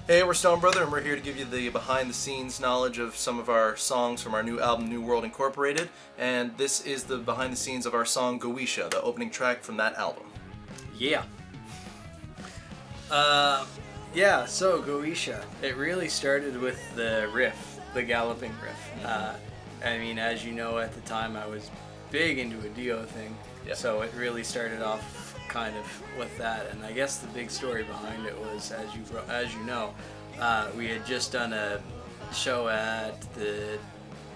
Hey, we're Stone Brother, and we're here to give you the behind-the-scenes knowledge of some of our songs from our new album, New World Incorporated, and this is the behind-the-scenes of our song, Goetia, the opening track from that album. Yeah. So Goetia. It really started with the riff, the galloping riff. I mean, as you know, at the time I was big into a Dio thing, so it really started off kind of with that. And I guess the big story behind it was, as you know, we had just done a show at the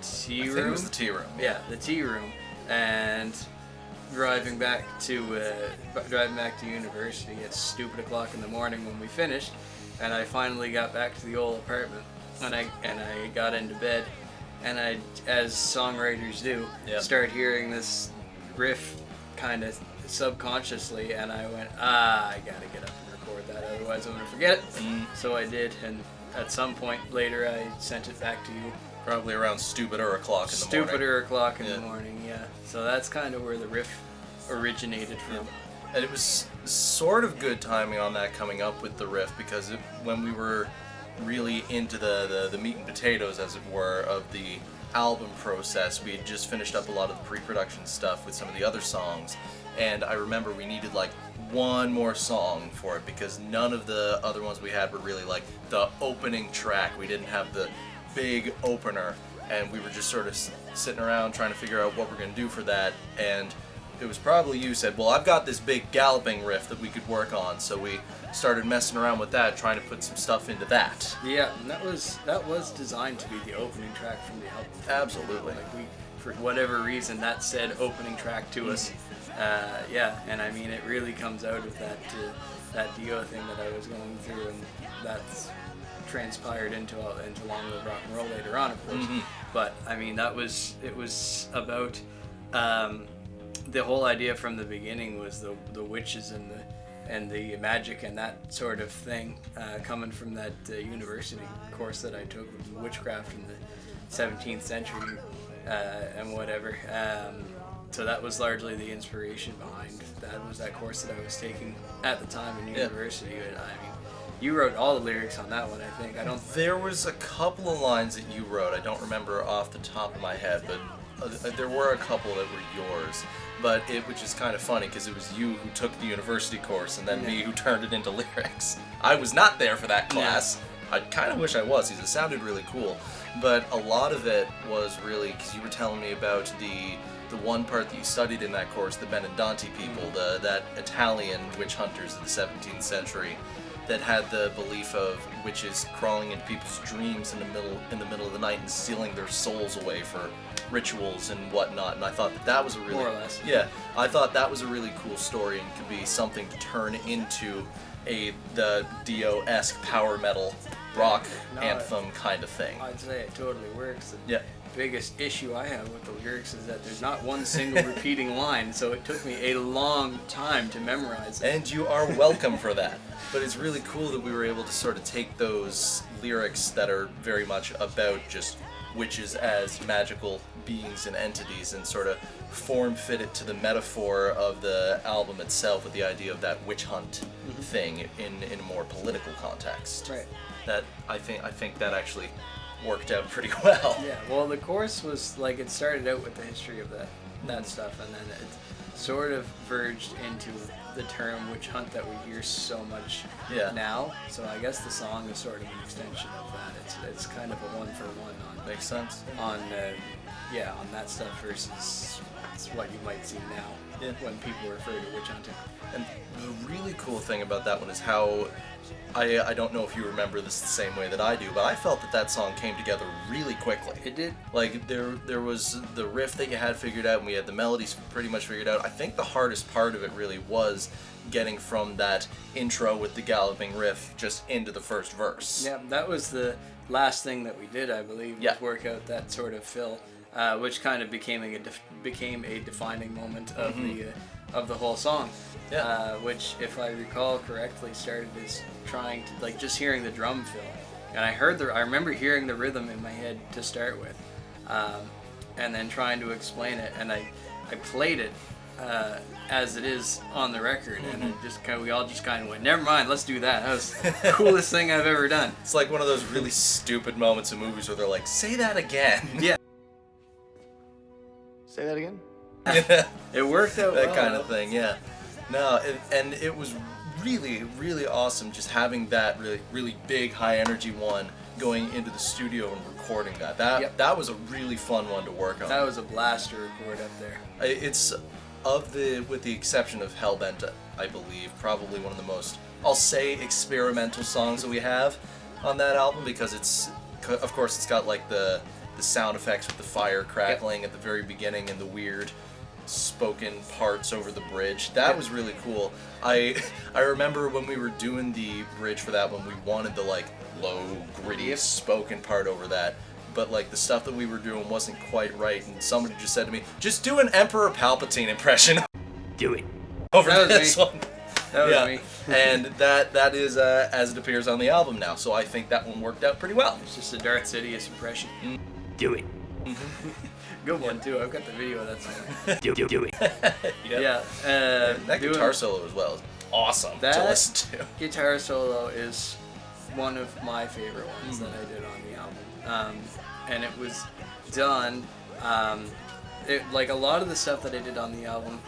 Tea Room. I think it was the Tea Room. Yeah, the Tea Room, and driving back to university at stupid o'clock in the morning when we finished, and I finally got back to the old apartment, and I got into bed, and I, as songwriters do, start hearing this riff kind of subconsciously, and I went, I gotta get up and record that, otherwise I'm gonna forget it. So I did, and at some point later I sent it back to you. Probably around stupider o'clock in the morning. Stupider o'clock in the morning, yeah. So that's kind of where the riff originated from. And it was sort of good timing on that coming up with the riff, because when we were really into the meat and potatoes, as it were, of the album process, we had just finished up a lot of the pre-production stuff with some of the other songs, and I remember we needed like one more song for it, because none of the other ones we had were really like the opening track. We didn't have the big opener, and we were just sort of sitting around trying to figure out what we're going to do for that, and it was probably you said, well, I've got this big galloping riff that we could work on, so we started messing around with that, trying to put some stuff into that. Yeah, and that was designed to be the opening track from the album. Absolutely. Like we, for whatever reason, that said opening track to us. And I mean, it really comes out of that Dio thing that I was going through, and that's transpired into along with rock and roll later on, of course. But I mean, it was about the whole idea from the beginning was the witches and the magic and that sort of thing, coming from that university course that I took, witchcraft in the 17th century and whatever. So that was largely the inspiration behind that. Was that course that I was taking at the time in university. And I mean, you wrote all the lyrics on that one, I think. There was a couple of lines that you wrote. I don't remember off the top of my head, but there were a couple that were yours. But which is kind of funny, because it was you who took the university course, and then me who turned it into lyrics. I was not there for that class. I kind of wish I was, because it sounded really cool. But a lot of it was really, because you were telling me about the one part that you studied in that course, the Benedonti people, that Italian witch hunters of the 17th century, that had the belief of witches crawling into people's dreams in the middle of the night and stealing their souls away for rituals and whatnot. And I thought that was a really, more or less. I thought that was a really cool story, and could be something to turn into the Dio-esque power metal rock anthem kind of thing. I'd say it totally works. Yeah. Biggest issue I have with the lyrics is that there's not one single repeating line, so it took me a long time to memorize it. And you are welcome for that. But it's really cool that we were able to sort of take those lyrics that are very much about just witches as magical beings and entities, and sort of form fit it to the metaphor of the album itself, with the idea of that witch hunt thing in a more political context. Right. That I think that actually worked out pretty well. Yeah, well, the course was like, it started out with the history of that stuff, and then it sort of verged into the term witch hunt that we hear so much now. So I guess the song is sort of an extension of that. It's kind of a one-for-one on Makes sense. On that stuff versus what you might see now when people refer to witch hunting. And the really cool thing about that one is how I don't know if you remember this the same way that I do, but I felt that song came together really quickly. It did. Like, there was the riff that you had figured out, and we had the melodies pretty much figured out. I think the hardest part of it really was getting from that intro with the galloping riff just into the first verse. Yeah, that was the last thing that we did, I believe, was work out that sort of fill, which kind of became a defining moment of the whole song. Yeah. Which, if I recall correctly, started as trying to, like, just hearing the drum fill, and I remember hearing the rhythm in my head to start with, and then trying to explain it, and I played it as it is on the record, and it just we all just kind of went, never mind, let's do that. That was the coolest thing I've ever done. It's like one of those really stupid moments in movies where they're like, say that again. Yeah. Say that again? It worked out That well. kind of thing, yeah. No, and it was really, really awesome just having that really, really big, high energy one going into the studio and recording that. That was a really fun one to work on. That was a blast to record up there. It's with the exception of Hellbent, I believe, probably one of the most, I'll say, experimental songs that we have on that album, because of course it's got like the sound effects with the fire crackling at the very beginning and the weird spoken parts over the bridge. That was really cool. I remember when we were doing the bridge for that one, we wanted the like low, gritty spoken part over that, but like the stuff that we were doing wasn't quite right, and somebody just said to me, just do an Emperor Palpatine impression. Do it. Over That was this me. one. That was me. And that is as it appears on the album now, so I think that one worked out pretty well. It's just a Darth Sidious impression. Do it. Good one too. I've got the video of that song. Do it. Yeah. That guitar solo as well is awesome to listen to. Guitar solo is one of my favorite ones that I did on the album, and it was done. Like a lot of the stuff that I did on the album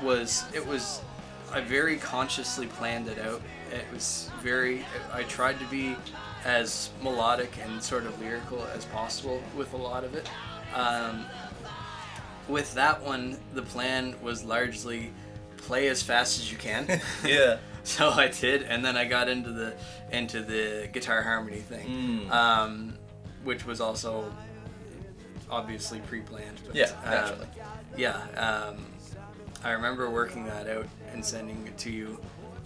I very consciously planned it out. I tried to be as melodic and sort of lyrical as possible with a lot of it. With that one, the plan was largely play as fast as you can. Yeah. So I did, and then I got into the guitar harmony thing, which was also obviously pre-planned. But, Yeah, naturally. I remember working that out and sending it to you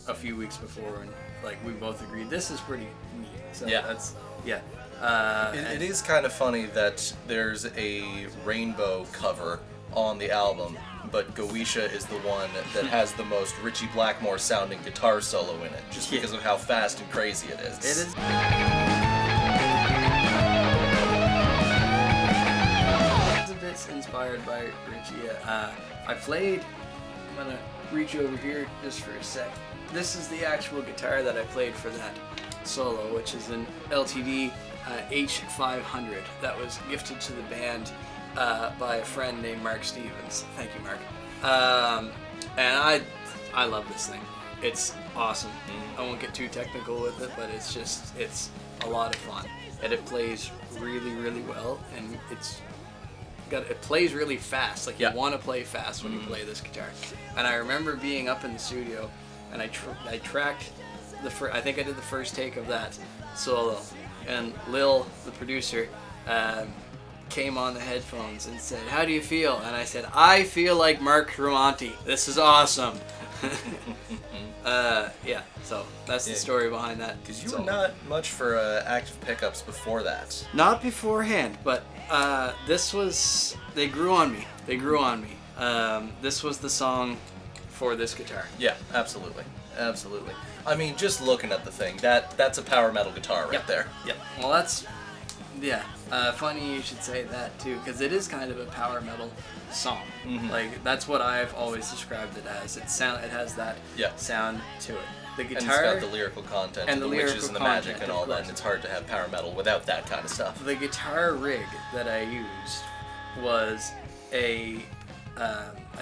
a few weeks before, and like we both agreed this is pretty neat. So It is kind of funny that there's a rainbow cover on the album, but Goetia is the one that has the most Ritchie Blackmore sounding guitar solo in it, just because of how fast and crazy it is. It is. It's a bit inspired by Ritchie. I'm gonna reach over here just for a sec. This is the actual guitar that I played for that solo, which is an LTD H500 that was gifted to the band by a friend named Mark Stevens. Thank you, Mark. And I love this thing. It's awesome. I won't get too technical with it, but it's a lot of fun. And it plays really, really well, and it plays really fast. Like you want to play fast when you play this guitar. And I remember being up in the studio, and I tracked I think I did the first take of that solo, and Lil, the producer, came on the headphones and said, "How do you feel?" And I said, "I feel like Mark Tremonti. This is awesome." So that's the story behind that. Because you were not much for active pickups before that. Not beforehand, but they grew on me. This was the song for this guitar. Yeah, absolutely. Absolutely. I mean, just looking at the thing, that's a power metal guitar right there. Yep. Well, that's funny you should say that too, because it is kind of a power metal song. Like that's what I've always described it as. It has that sound to it. The guitar and it's got the lyrical content and the witches and the magic and all that, and it's hard to have power metal without that kind of stuff. The guitar rig that I used was I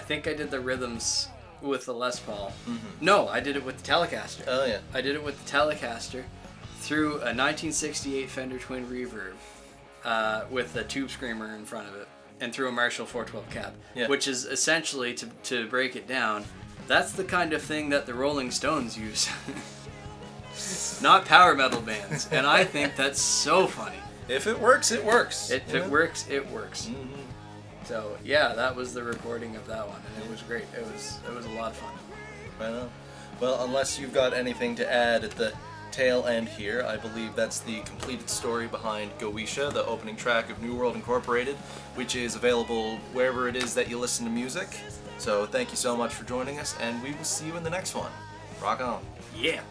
think I did the rhythms with the Les Paul. No, I did it with the Telecaster. Oh yeah. I did it with the Telecaster through a 1968 Fender Twin Reverb with a tube screamer in front of it, and through a Marshall 412 cab, which is essentially, to break it down, that's the kind of thing that the Rolling Stones use. Not power metal bands. And I think that's so funny. If it works, it works. If it works, it works. So that was the recording of that one, and it was great. It was a lot of fun. Right on. Well, unless you've got anything to add at the tail end here, I believe that's the completed story behind Goetia, the opening track of New World Incorporated, which is available wherever it is that you listen to music. So thank you so much for joining us, and we will see you in the next one. Rock on. Yeah.